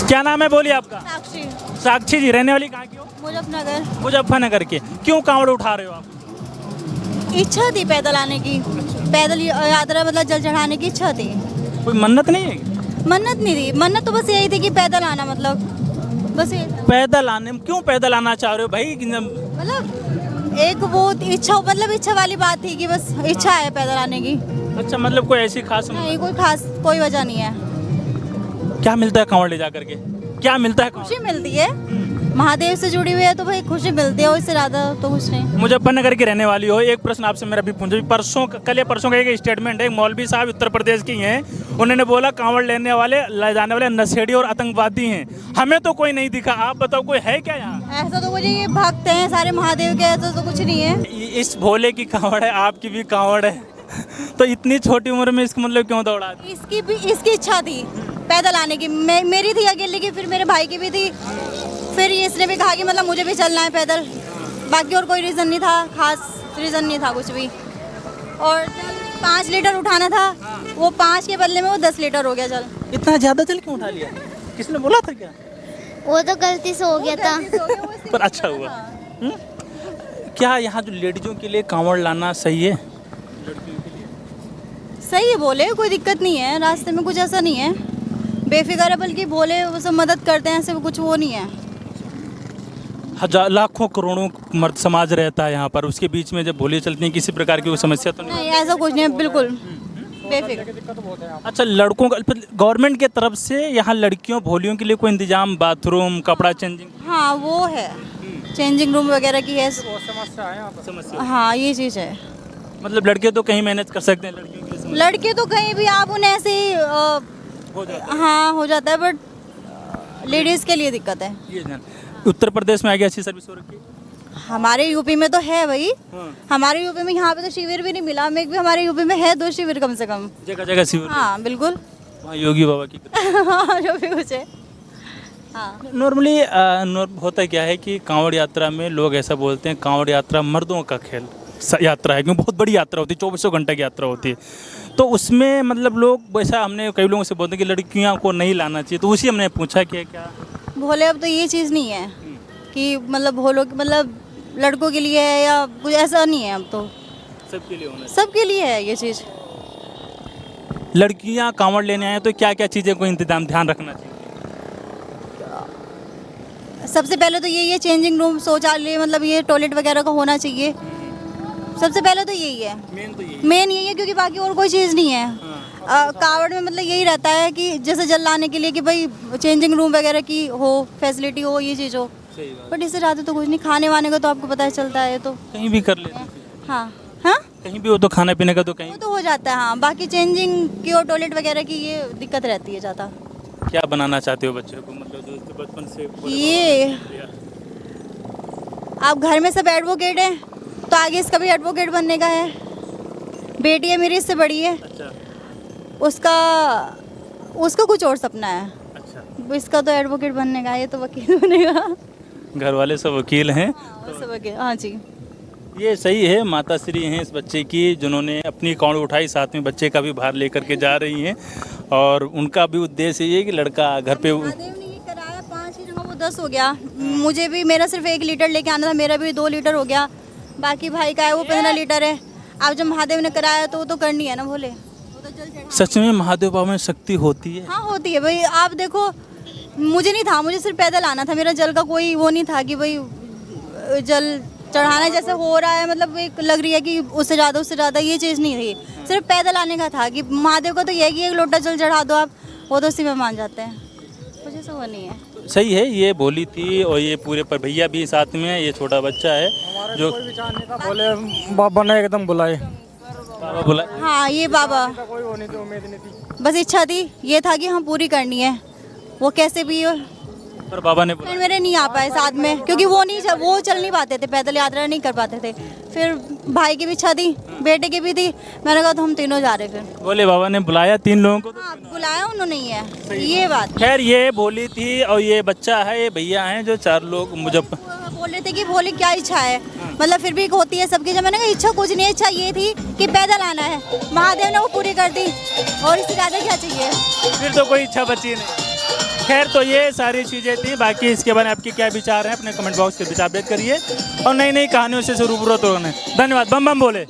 क्या नाम है बोलिए आपका? साक्षी। साक्षी जी, रहने वाली कहाँ की हो? मुजफ्फरनगर। मुजफ्फरनगर के। क्यों कांवड़ उठा रहे हो आप? इच्छा थी पैदल आने की, पैदल यात्रा मतलब जल चढ़ाने की इच्छा थी। कोई मन्नत नहीं है? मन्नत नहीं थी, मन्नत तो बस यही थी कि पैदल आना, मतलब बस ये था। पैदल आने में क्यों पैदल आना चाह रहे हो भाई? मतलब एक वो इच्छा, मतलब इच्छा वाली बात थी कि बस इच्छा है पैदल आने की। अच्छा, मतलब कोई ऐसी खास नहीं, कोई खास कोई वजह नहीं है। क्या मिलता है कांवड़ ले जा करके? क्या मिलता है कांवड़? खुशी मिलती है, महादेव से जुड़ी हुई है तो भाई खुशी मिलती है, उससे ज़्यादा तो कुछ नहीं। मुजफ्फरनगर की रहने वाली हो, एक प्रश्न आपसे मेरा भी पूछो। कल या परसों का एक स्टेटमेंट है, मौलवी साहब उत्तर प्रदेश की हैं, उन्होंने बोला कांवड़ ले जाने वाले नशेड़ी और आतंकवादी हैं। हमें तो कोई नहीं दिखा, आप बताओ कोई है क्या यहाँ? ऐसा तो कुछ नहीं, ये भक्त हैं सारे महादेव के, ऐसा तो कुछ नहीं है। इस भोले की कांवड़ है, आपकी भी कांवड़ है, तो इतनी छोटी उम्र में इसका मतलब क्यों दौड़ा दी? इसकी इच्छा थी पैदल आने की, मेरी थी अकेले की, फिर मेरे भाई की भी थी, फिर इसने भी कहा कि मतलब मुझे भी चलना है पैदल। बाकी और कोई रीज़न नहीं था, खास रीज़न नहीं था कुछ भी। और 5 लीटर उठाना था, वो 5 के बदले में वो 10 लीटर हो गया जल। इतना ज़्यादा जल क्यों उठा लिया? किसने बोला था क्या? वो तो गलती से हो गया था। पर अच्छा हुआ। क्या यहाँ जो लेडीजों के लिए कांवड़ लाना सही है? सही है, बोले कोई दिक्कत नहीं है, रास्ते में कुछ ऐसा नहीं है, बेफिक्र है, बल्कि बोले वो सब मदद करते हैं, ऐसे कुछ वो नहीं है। हजार लाखों करोड़ों मर्द समाज रहता है यहाँ पर, उसके बीच में जब भोले चलती हैं किसी प्रकार की कोई समस्या तो नहीं? नहीं, ऐसा कुछ नहीं है, बिल्कुल बेफिक्र। अच्छा, लड़कों का गवर्नमेंट के तरफ से यहाँ लड़कियों भोलियों के लिए कोई इंतजाम, बाथरूम, कपड़ा चेंजिंग? हाँ वो है, चेंजिंग रूम वगैरह की है। समस्या? हाँ ये चीज़ है। मतलब लड़के तो कहीं मैनेज कर सकते हैं, लड़कियों के लिए समस्या लड़के तो कहीं भी आप उन्हें ऐसे ही हो जाता है। हाँ हो जाता है, बट लेडीज़ के लिए दिक्कत है। ये जान, उत्तर प्रदेश में आगे अच्छी सर्विस हो रखी है? हमारे यूपी में तो है भाई, हाँ। हमारे यूपी में यहाँ पे तो शिविर भी नहीं मिला, हमें भी हमारे यूपी में है 2 शिविर कम से कम। जगह जगह शिविर? हाँ बिल्कुल। वहाँ योगी बाबा की हाँ जो भी कुछ है। हाँ नॉर्मली होता क्या है कि कांवड़ यात्रा में लोग ऐसा बोलते हैं, कांवड़ यात्रा मर्दों का खेल यात्रा है, क्योंकि बहुत बड़ी यात्रा होती है, 2400 घंटे की यात्रा होती है, तो उसमें मतलब लोग वैसा, हमने कई लोगों से बोलते हैं कि लड़कियों को नहीं लाना चाहिए, तो उसी हमने पूछा कि क्या भोले अब तो ये चीज़ नहीं है कि मतलब भोलो मतलब लड़कों के लिए है या कुछ ऐसा नहीं है, अब तो सबके लिए होना सबके लिए है ये चीज़। चाहिए। लड़कियाँ कांवड़ लेने आए तो क्या क्या चीज़ें को इंतजाम ध्यान रखना चाहिए? सबसे पहले तो यही है, चेंजिंग रूम, शौचालय, मतलब ये टॉयलेट वगैरह का होना चाहिए, सबसे पहले तो यही है, मेन यही है, क्योंकि बाकी और कोई चीज़ नहीं है। कावड़ में मतलब यही रहता है कि जैसे जल लाने के लिए कि भाई चेंजिंग रूम वगैरह की हो, फैसिलिटी हो, ये चीज़ हो, बट इससे ज़्यादा तो कुछ नहीं। खाने वाने का तो आपको पता चलता है, तो कहीं भी कर लेते हैं। हाँ हाँ कहीं भी हो तो खाने पीने का तो कहीं वो तो हो जाता है। हाँ बाकी चेंजिंग की और टॉयलेट वगैरह की ये दिक्कत रहती है ज़्यादा। क्या बनाना चाहते हो बच्चे को, मतलब जो बचपन से ये आप घर में सब एडवोकेट हैं, तो आगे इसका भी एडवोकेट बनने का है। बेटी है मेरी, इससे बड़ी है, अच्छा उसका कुछ और सपना है। अच्छा, इसका तो एडवोकेट बनने का है, ये तो वकील बनेगा। घर वाले सब वकील हैं। वो सब वकील, हाँ जी। ये सही है, माता श्री हैं इस बच्चे की, जिन्होंने अपनी कांवड़ उठाई, साथ में बच्चे का भी भार लेकर के जा रही हैं, और उनका भी उद्देश्य ये है कि लड़का घर पे महादेव ने ये कराया 5 की जगह वो 10 हो गया। मुझे भी, मेरा सिर्फ 1 लीटर लेके आना था, मेरा भी 2 लीटर हो गया, बाकी भाई का है वो 15 लीटर है। अब जब महादेव ने कराया तो वो तो करनी है ना, भोले वो तो जल चढ़ाना। सच में महादेव बाबा में शक्ति होती है? हाँ होती है भाई, आप देखो, मुझे नहीं था, मुझे सिर्फ पैदल आना था, मेरा जल का कोई वो नहीं था कि भाई जल चढ़ाना जैसे हो रहा है, मतलब एक लग रही है कि उससे ज़्यादा, ये चीज़ नहीं थी, सिर्फ पैदल आने का था कि महादेव का तो ये है कि 1 लोटा जल चढ़ा दो आप, वो तो उसी में मान जाते हैं, कुछ ऐसा वो नहीं है। सही है, ये भोली थी, और ये पूरे पर भैया भी साथ में है, ये छोटा बच्चा है जो कोई विचार नहीं था, बोले बाबा ने एकदम बुलाए, बाबा बोला। हाँ ये बाबा, कोई वो नहीं थी, उम्मीद नहीं थी, बस इच्छा थी, ये था कि हम पूरी करनी है, वो कैसे भी हो। पर बाबा ने बोला। फिर मेरे नहीं आ पाए साथ में, क्योंकि वो चल नहीं पाते थे, पैदल यात्रा नहीं कर पाते थे। फिर भाई की भी इच्छा थी, बेटे की भी थी, मैंने कहा तो हम तीनों जा रहे। फिर बोले बाबा ने बुलाया 3 लोगों को, हाँ बुलाया उन्होंने ही है, ये बात। खैर ये भोली थी और ये बच्चा है, ये भैया हैं, जो 4 लोग मुजफ्फर बोल रहे थे कि भोले क्या इच्छा है, मतलब फिर भी होती है सबकी। जब मैंने कहा इच्छा कुछ नहीं है, इच्छा ये थी कि पैदल आना है, महादेव ने वो पूरी कर दी, और इससे ज़्यादा क्या चाहिए। फिर तो कोई इच्छा बची नहीं। खैर तो ये सारी चीज़ें थी, बाकी इसके बारे में आपके क्या विचार हैं अपने कमेंट बॉक्स के विचार व्यक्त करिए और नई नई कहानियों से रूबरू होने। धन्यवाद। बम बम बोले।